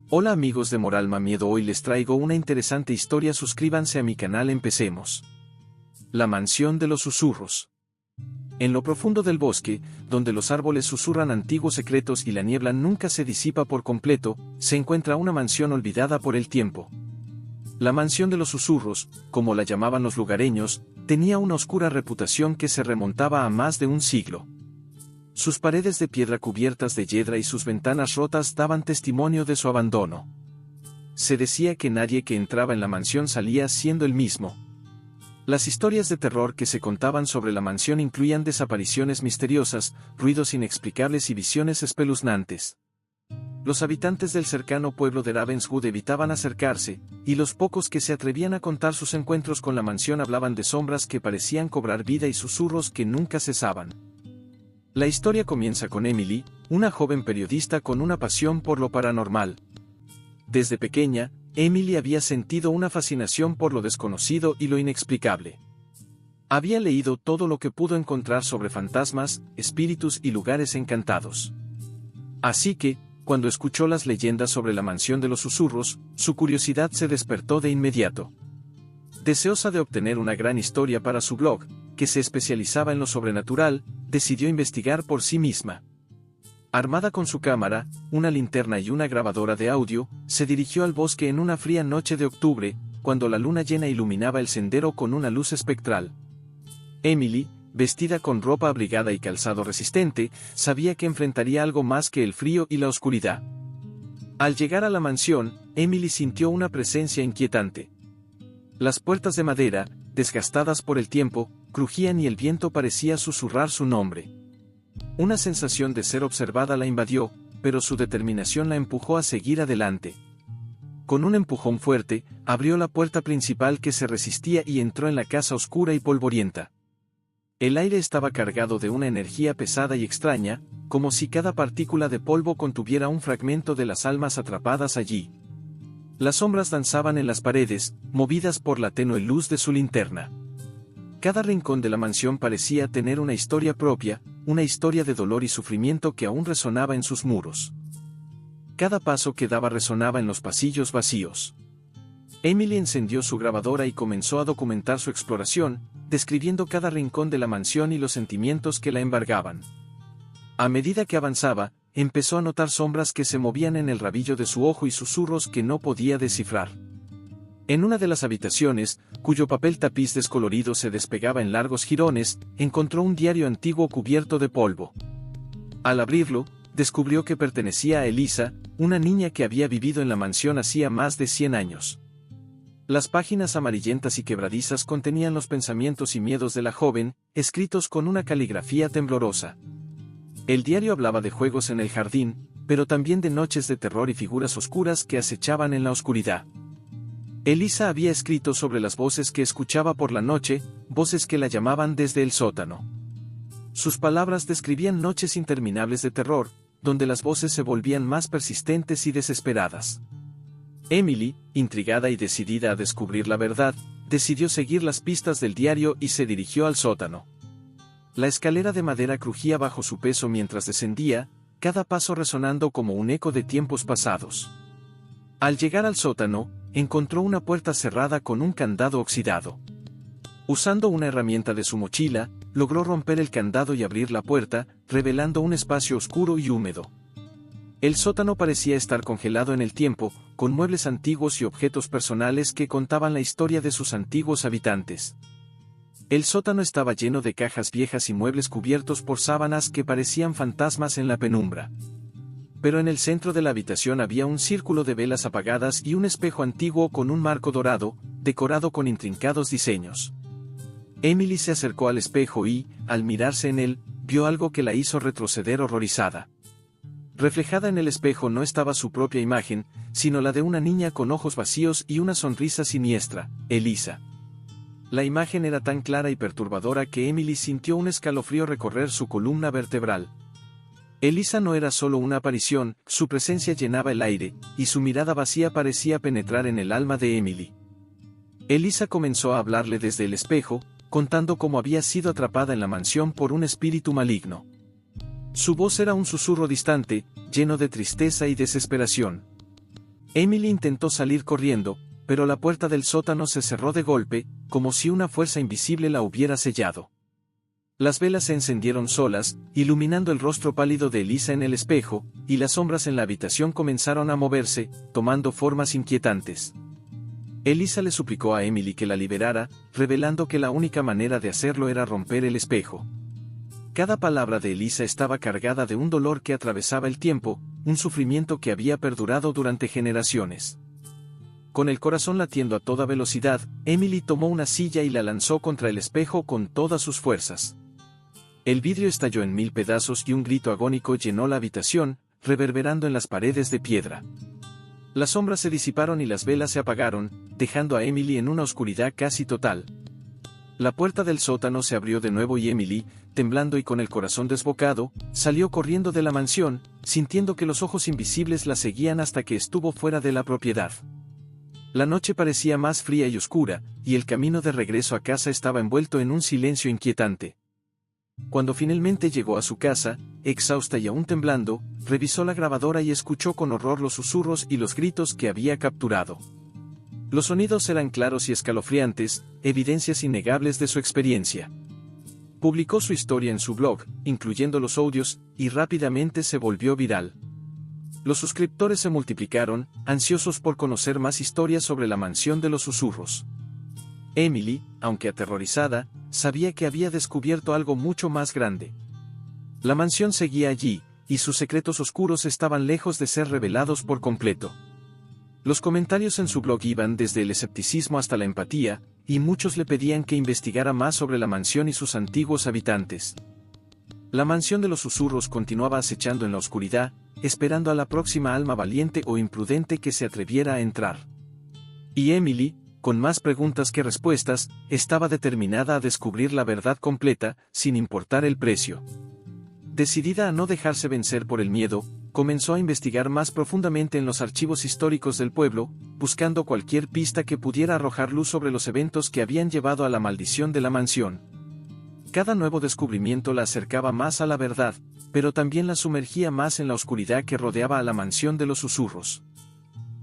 Hola amigos de Moralma Miedo, hoy les traigo una interesante historia. Suscríbanse a mi canal, empecemos. La mansión de los susurros. En lo profundo del bosque, donde los árboles susurran antiguos secretos y la niebla nunca se disipa por completo, se encuentra una mansión olvidada por el tiempo. La mansión de los susurros, como la llamaban los lugareños, tenía una oscura reputación que se remontaba a más de un siglo. Sus paredes de piedra cubiertas de hiedra y sus ventanas rotas daban testimonio de su abandono. Se decía que nadie que entraba en la mansión salía siendo el mismo. Las historias de terror que se contaban sobre la mansión incluían desapariciones misteriosas, ruidos inexplicables y visiones espeluznantes. Los habitantes del cercano pueblo de Ravenswood evitaban acercarse, y los pocos que se atrevían a contar sus encuentros con la mansión hablaban de sombras que parecían cobrar vida y susurros que nunca cesaban. La historia comienza con Emily, una joven periodista con una pasión por lo paranormal. Desde pequeña, Emily había sentido una fascinación por lo desconocido y lo inexplicable. Había leído todo lo que pudo encontrar sobre fantasmas, espíritus y lugares encantados. Así que, cuando escuchó las leyendas sobre la mansión de los susurros, su curiosidad se despertó de inmediato. Deseosa de obtener una gran historia para su blog, que se especializaba en lo sobrenatural, decidió investigar por sí misma. Armada con su cámara, una linterna y una grabadora de audio, se dirigió al bosque en una fría noche de octubre, cuando la luna llena iluminaba el sendero con una luz espectral. Emily, vestida con ropa abrigada y calzado resistente, sabía que enfrentaría algo más que el frío y la oscuridad. Al llegar a la mansión, Emily sintió una presencia inquietante. Las puertas de madera, desgastadas por el tiempo, crujían y el viento parecía susurrar su nombre. Una sensación de ser observada la invadió, pero su determinación la empujó a seguir adelante. Con un empujón fuerte, abrió la puerta principal que se resistía y entró en la casa oscura y polvorienta. El aire estaba cargado de una energía pesada y extraña, como si cada partícula de polvo contuviera un fragmento de las almas atrapadas allí. Las sombras danzaban en las paredes, movidas por la tenue luz de su linterna. Cada rincón de la mansión parecía tener una historia propia, una historia de dolor y sufrimiento que aún resonaba en sus muros. Cada paso que daba resonaba en los pasillos vacíos. Emily encendió su grabadora y comenzó a documentar su exploración, describiendo cada rincón de la mansión y los sentimientos que la embargaban. A medida que avanzaba, empezó a notar sombras que se movían en el rabillo de su ojo y susurros que no podía descifrar. En una de las habitaciones, cuyo papel tapiz descolorido se despegaba en largos jirones, encontró un diario antiguo cubierto de polvo. Al abrirlo, descubrió que pertenecía a Elisa, una niña que había vivido en la mansión hacía más de 100 años. Las páginas amarillentas y quebradizas contenían los pensamientos y miedos de la joven, escritos con una caligrafía temblorosa. El diario hablaba de juegos en el jardín, pero también de noches de terror y figuras oscuras que acechaban en la oscuridad. Elisa había escrito sobre las voces que escuchaba por la noche, voces que la llamaban desde el sótano. Sus palabras describían noches interminables de terror, donde las voces se volvían más persistentes y desesperadas. Emily, intrigada y decidida a descubrir la verdad, decidió seguir las pistas del diario y se dirigió al sótano. La escalera de madera crujía bajo su peso mientras descendía, cada paso resonando como un eco de tiempos pasados. Al llegar al sótano, encontró una puerta cerrada con un candado oxidado. Usando una herramienta de su mochila, logró romper el candado y abrir la puerta, revelando un espacio oscuro y húmedo. El sótano parecía estar congelado en el tiempo, con muebles antiguos y objetos personales que contaban la historia de sus antiguos habitantes. El sótano estaba lleno de cajas viejas y muebles cubiertos por sábanas que parecían fantasmas en la penumbra. Pero en el centro de la habitación había un círculo de velas apagadas y un espejo antiguo con un marco dorado, decorado con intrincados diseños. Emily se acercó al espejo y, al mirarse en él, vio algo que la hizo retroceder horrorizada. Reflejada en el espejo no estaba su propia imagen, sino la de una niña con ojos vacíos y una sonrisa siniestra, Elisa. La imagen era tan clara y perturbadora que Emily sintió un escalofrío recorrer su columna vertebral. Elisa no era solo una aparición, su presencia llenaba el aire, y su mirada vacía parecía penetrar en el alma de Emily. Elisa comenzó a hablarle desde el espejo, contando cómo había sido atrapada en la mansión por un espíritu maligno. Su voz era un susurro distante, lleno de tristeza y desesperación. Emily intentó salir corriendo, pero la puerta del sótano se cerró de golpe, como si una fuerza invisible la hubiera sellado. Las velas se encendieron solas, iluminando el rostro pálido de Elisa en el espejo, y las sombras en la habitación comenzaron a moverse, tomando formas inquietantes. Elisa le suplicó a Emily que la liberara, revelando que la única manera de hacerlo era romper el espejo. Cada palabra de Elisa estaba cargada de un dolor que atravesaba el tiempo, un sufrimiento que había perdurado durante generaciones. Con el corazón latiendo a toda velocidad, Emily tomó una silla y la lanzó contra el espejo con todas sus fuerzas. El vidrio estalló en 1000 pedazos y un grito agónico llenó la habitación, reverberando en las paredes de piedra. Las sombras se disiparon y las velas se apagaron, dejando a Emily en una oscuridad casi total. La puerta del sótano se abrió de nuevo y Emily, temblando y con el corazón desbocado, salió corriendo de la mansión, sintiendo que los ojos invisibles la seguían hasta que estuvo fuera de la propiedad. La noche parecía más fría y oscura, y el camino de regreso a casa estaba envuelto en un silencio inquietante. Cuando finalmente llegó a su casa, exhausta y aún temblando, revisó la grabadora y escuchó con horror los susurros y los gritos que había capturado. Los sonidos eran claros y escalofriantes, evidencias innegables de su experiencia. Publicó su historia en su blog, incluyendo los audios, y rápidamente se volvió viral. Los suscriptores se multiplicaron, ansiosos por conocer más historias sobre la mansión de los susurros. Emily, aunque aterrorizada, sabía que había descubierto algo mucho más grande. La mansión seguía allí, y sus secretos oscuros estaban lejos de ser revelados por completo. Los comentarios en su blog iban desde el escepticismo hasta la empatía, y muchos le pedían que investigara más sobre la mansión y sus antiguos habitantes. La mansión de los susurros continuaba acechando en la oscuridad, esperando a la próxima alma valiente o imprudente que se atreviera a entrar. Y Emily, con más preguntas que respuestas, estaba determinada a descubrir la verdad completa, sin importar el precio. Decidida a no dejarse vencer por el miedo, comenzó a investigar más profundamente en los archivos históricos del pueblo, buscando cualquier pista que pudiera arrojar luz sobre los eventos que habían llevado a la maldición de la mansión. Cada nuevo descubrimiento la acercaba más a la verdad, pero también la sumergía más en la oscuridad que rodeaba a la mansión de los susurros.